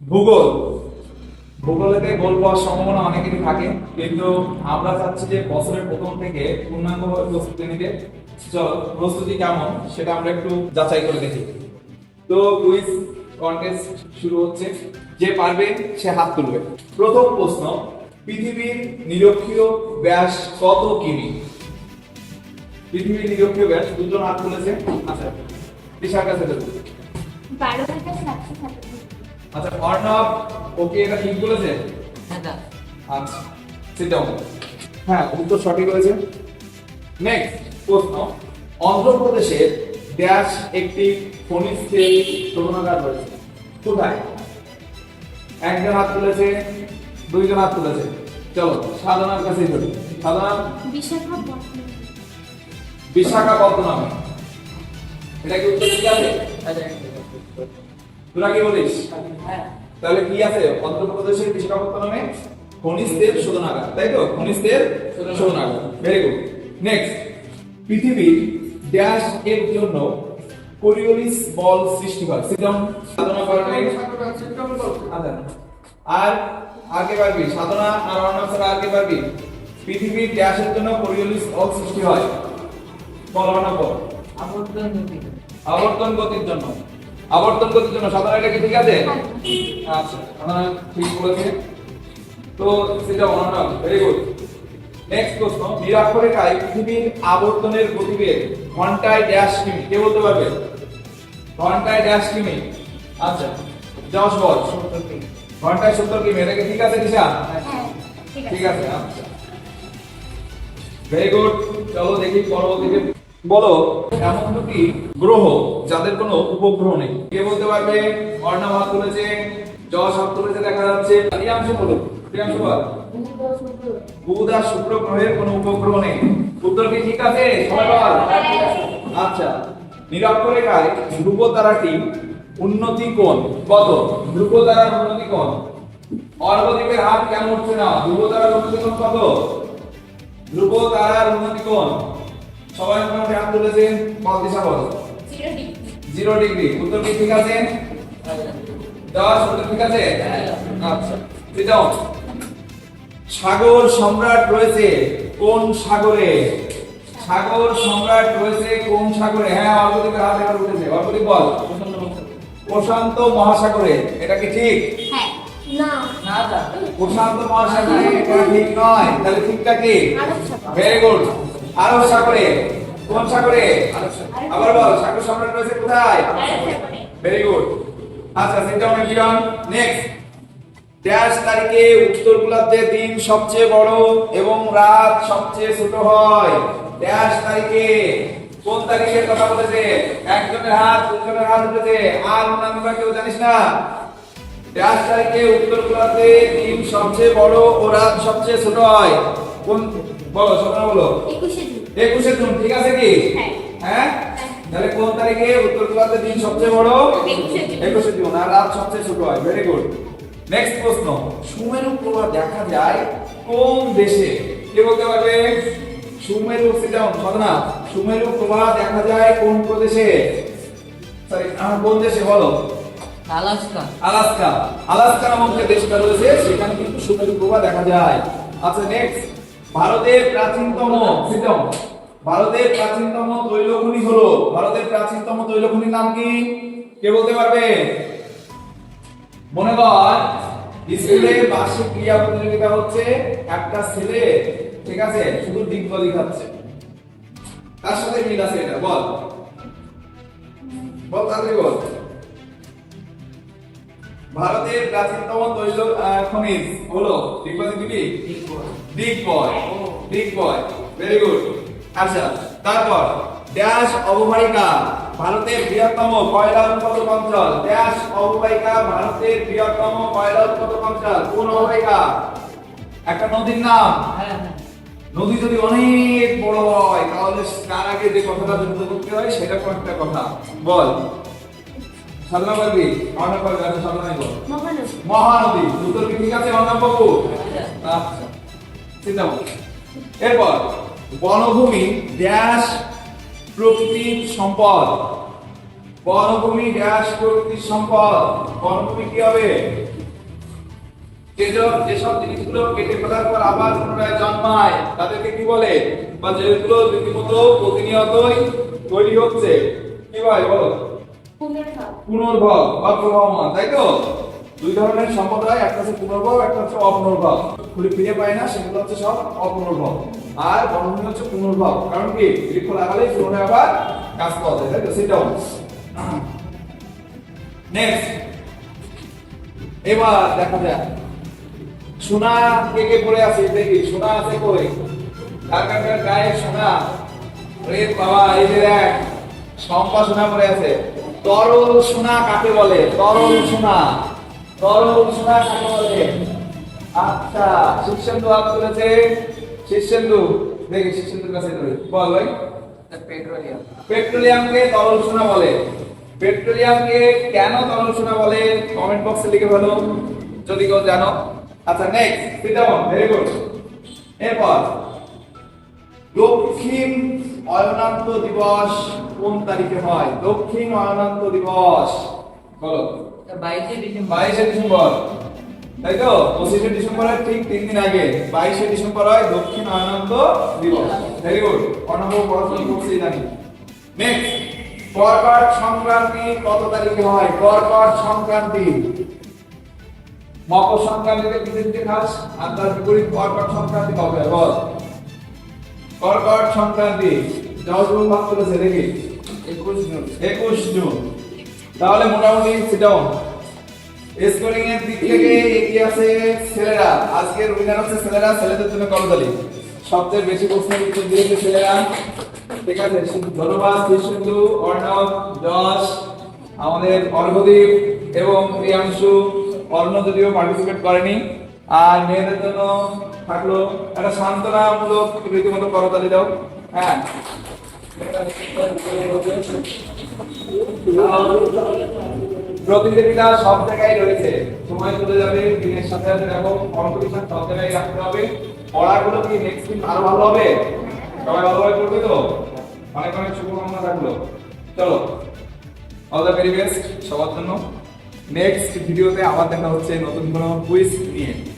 ভূগোল। ভূগোলেতে গোল পাওয়ার সম্ভাবনা অনেকেরই থাকে, কিন্তু আমরা চাচ্ছি যে বছরের প্রথম থেকে পূর্ণাঙ্গভাবে প্রস্তুতি নিতে। চলো, প্রস্তুতি কেমন সেটা আমরা একটু যাচাই করে দেখি। তো কুইজ কন্টেস্ট শুরু হচ্ছে, যে পারবে সে হাত তুলবে। প্রথম প্রশ্ন, পৃথিবীর নিরক্ষীয় ব্যাস কত কিমি? পৃথিবীর নিরক্ষীয় ব্যাস, দুজন হাত তুলেছে। আচ্ছা, দিশার কাছে দেবো। 12,737। আচ্ছা, অর্ণব ওকে এটা ঠিক বলেছে? আচ্ছা, সিট ডাউন। হ্যাঁ, উত্তর সঠিক হয়েছে। নেক্সট প্রশ্ন, অন্ধ্রপ্রদেশের ড্যাশ একটি খনিজ তেল শোধনাগার রয়েছে, কোথায়? একজন হাত তুলেছে, দুইজন হাত তুলেছে। চলো সাধনার কাছেই ধরি। সাধনা। বিশাখাপত্তনম। এটা কি উত্তর ঠিক আছে? তোরা কি বলিস? তাহলে কি আছে? অন্ধ্রপ্রদেশের বিশাখাপত্তনমে খনিজ তেল শোধনাগার, তাই তো? খনিজ তেল শোধনাগার, ভেরি গুড। নেক্সট, পৃথিবীর ড্যাশ এর জন্য কোরিওলিস বল সৃষ্টি হয়। সিজন সাধনা পারবে? আচ্ছা, আর আগে পারবি? সাধনা আর অর্ণব ছাড়া আগে পারবি? পৃথিবীর ড্যাশ এর জন্য কোরিওলিস বল সৃষ্টি হয়, বল অর্ণব। আবর্তন গতির জন্য। আবর্তন গতির জন্য। সাধনা এটা কি ঠিক আছে? আচ্ছা, সাধনা ঠিক বলেছে। তো সেটা অর্ণব, ভেরি গুড। নেক্সট প্রশ্ন, নিরক্ষরেখায় পৃথিবীর আবর্তনের গতিবেগ ঘন্টায় ড্যাশ কিমি, কে বলতে পারবে? ঘন্টায় ড্যাশ কিমি। আচ্ছা, যশ বল। ঘন্টায় 70 কিমি, এটা কি ঠিক আছে দিশা? ঠিক আছে। আচ্ছা, ভেরি গুড। চলো দেখি পরবর্তীতে। বলো, এমন দুটি গ্রহ যাদের কোনো উপগ্রহ নেই, কে বলতে পারবে? অর্ণব হাত তুলেছে, যশ হাত তুলেছে দেখা যাচ্ছে। প্রিয়াংশু বলো। প্রিয়াংশু বল। বুধ আর শুক্র গ্রহের কোনো উপগ্রহ নেই, উত্তর কি ঠিক আছে? সবাই বল। আচ্ছা, নিরক্ষরেখায় ধ্রুব তারাটি উন্নতি কোণ কত? ধ্রুব তারার উন্নতি কোণ। অর্ঘদ্বীপের হাত কেন উঠছে না? ধ্রুব তারার উন্নতি কোণ কত? ধ্রুব তারার উন্নতি কোণ সবাই মোটামুটি হাত তুলেছেন, বল দিশা বল। 0 ডিগ্রি। উত্তর কি ঠিক আছে? 10 উত্তর ঠিক আছে? আচ্ছা, দাও। সাগর সম্রাট রয়েছে কোন সাগরে? সাগর সম্রাট রয়েছে কোন সাগরে? হ্যাঁ, অর্ঘদ্বীপের হাত এবার উঠেছে। অর্ঘদ্বীপ বল। প্রশান্ত মহাসাগরে, এটা কি ঠিক? হ্যাঁ। না। প্রশান্ত মহাসাগরে, এটা ঠিক নয়। তাহলে ঠিকটা কি? Very good. আরব সাগরে। কোন সাগরে? আবার বল, সাগর সম্রাট রয়েছে কোথায়? Very good. আচ্ছা, সেটা অনেক বিরাম। নেক্সট, ড্যাশ তারিখে উত্তর গোলার্ধে দিন সবচেয়ে বড় এবং রাত সবচেয়ে ছোট হয়? ড্যাশ তারিখে, কোন তারিখের কথা বলেছে? একজনের হাত, দুজনের হাত উঠেছে, আর অন্যান্যরা কেউ জানিস না? ড্যাশ তারিখে উত্তর গোলার্ধে দিন সবচেয়ে বড় ও রাত সবচেয়ে ছোট হয়? কোন? বলো, সবাই বলো। 21শে জুন। ঠিক আছে কি? হ্যাঁ। তাহলে কোন তারিখে উত্তর গোলার্ধে দিন সবচেয়ে বড়? 21শে জুন, আর রাত সবচেয়ে ছোট হয়। Very good. নেক্সট প্রশ্ন, সুমেরু প্রভা দেখা যায় কোন দেশে? কে বলতে পারবে? সুমেরু, সিটাউন সাধনা। সুমেরু প্রভা দেখা যায় কোন প্রদেশে? সরি, কোন দেশে বলো? আলাস্কা। আলাস্কা। আলাস্কা নামক যে দেশটা রয়েছে সেখানে কিন্তু সুমেরু প্রভা দেখা যায়। আচ্ছা, নেক্সট, ভারতের প্রাচীনতম, সিটাউন, ভারতের প্রাচীনতম তৈলখনি হলো? ভারতের প্রাচীনতম তৈলখনির নাম কি? কে বলতে পারবে? মনে কর স্কুলে বার্ষিক ক্রীড়া প্রতিযোগিতা হচ্ছে, একটা ছেলে, ঠিক আছে, শুধু ডিগবাজি দেখাচ্ছে, তার সাথে মিল আছে এটা? বল বল, তাড়াতাড়ি বল। ভারতের প্রাচীনতম তৈল খনিজ হলো, ডিগবাজি দিবি? ডিগবয়। Digboi, very good. আচ্ছা, তারপর ড্যাশ অববাহিকা ভারতের বৃহত্তম কয়লা উৎপাদক অঞ্চল? ড্যাশ অববাহিকা ভারতের বৃহত্তম কয়লা উৎপাদক অঞ্চল? কোন অববাহিকা? একটা নদীর নাম। নদী যদি অনেক বড় হয় তাহলে তার আগে যে কথাটা যুক্ত করতে হয় সেটা কোন একটা কথা? বল। সাধনা বলবি? অর্ণব বলবি? আচ্ছা, সাধনাই বল। মহানদী। উত্তর কি ঠিক আছে অর্ণব বাবু? আচ্ছা, চিন্তা করো। এরপর, বনভূমি ড্যাশ প্রকৃতির সম্পদ? বনভূমি ড্যাশ প্রকৃতির সম্পদ। বনভূমি কি হবে? যেসব জিনিসগুলো কেটে ফেলার পর আবার পুনরায় জন্মায় তাদেরকে কি বলে, বা যেগুলো রীতিমতো প্রতিনিয়তই তৈরি হচ্ছে কি বলে বলো? পুনর্ভব বা প্রবাহমান, তাই তো? দুই ধরনের সম্প্রদায়, একটা হচ্ছে পুনর্ভব, একটা হচ্ছে অপুনর্ভব। ঘুরে ফিরে পায় না, সেগুলো হচ্ছে সব অপুনর্ভব। আর বনভূমি হচ্ছে পুনর্ভব। কারণ কি, বৃক্ষ লাগালেই পুনরায় আবার গাছ পাওয়া যায়, তাই তো? সেটাও নেক্সট। এবার দেখা যাক সোনা কে কে পড়ে আছে, দেখি সোনা আছে কই? কার কার কার গায়ে সোনা? রে বাবা, এই যে দেখ সম্পা সোনা পড়ে আছে। তরল সোনা কাকে বলে? তরল সোনা, তরল সোনা কাকে বলে? আচ্ছা, শীর্ষেন্দু হাত তুলেছে। শীর্ষেন্দু, দেখি শীর্ষেন্দুর কাছে ধরে বল ভাই। পেট্রোলিয়াম, পেট্রোলিয়ামকে তরল সোনা বলে। পেট্রোলিয়ামকে কেন তরল সোনা বলে কমেন্ট বক্সে লিখে ফেলো যদি কেউ জানো। আচ্ছা নেক্সট, সিটামন, ভেরি গুড। এরপর দক্ষিণ অয়নান্ত দিবস কোন তারিখে হয়? দক্ষিণ অয়নান্ত দিবস বলো। 22শে ডিসেম্বর। 22শে ডিসেম্বর, তাই তো? 25শে ডিসেম্বরের ঠিক 3 দিন আগে 22শে ডিসেম্বর হয় দক্ষিণ অয়নান্ত দিবস। ভেরি গুড, অনবর পড়াশোনা করছি জানি। নেক্সট, কর্কট সংক্রান্তি কত তারিখে হয়? কর্কট সংক্রান্তি, মকর সংক্রান্তিতে পিঠে পিঠে খাস, আর তার বিপরীত কর্কট সংক্রান্তি কবে হয় বল? কর্কট সংক্রান্তি জয়গুরু ভাগ করেছে দেখি 21 জুন। 21 জুন। তাহলে মোটামুটি সেটাও স্কোরিং এর দিক থেকে এগিয়ে আছে ছেলেরা। আজকের উইনার হচ্ছে ছেলেরা। ছেলেদের জন্য করতালি। সবচেয়ে বেশি প্রশ্নের উত্তর দিয়েছে ছেলেরা। ঠিক আছে, ধন্যবাদ কৃষ্ণেন্দু, অর্ণব, যশ, আমাদের অর্ঘদীপ এবং প্রিয়াংশু। অর্ণ যদিও পার্টিসিপেট করেনি। আর মেয়েদের জন্য থাকলো একটা সান্ত্বনামূলক রীতিমতো করতালি দাও। হ্যাঁ, প্রতিযোগিতা সব জায়গায় রয়েছে, সময় চলে যাবে, দিনের সাথে সাথে দেখো কম্পিটিশন সব জায়গায় রাখতে হবে। পড়াগুলো কি নেক্সট দিন আরো ভালো হবে? সবাই ভালোভাবে করবে তো? অনেক অনেক শুভকামনা থাকলো। চলো, অল দ্য ভেরি বেস্ট সবার জন্য। নেক্সট ভিডিওতে আবার দেখা হচ্ছে নতুন কোনো কুইজ নিয়ে।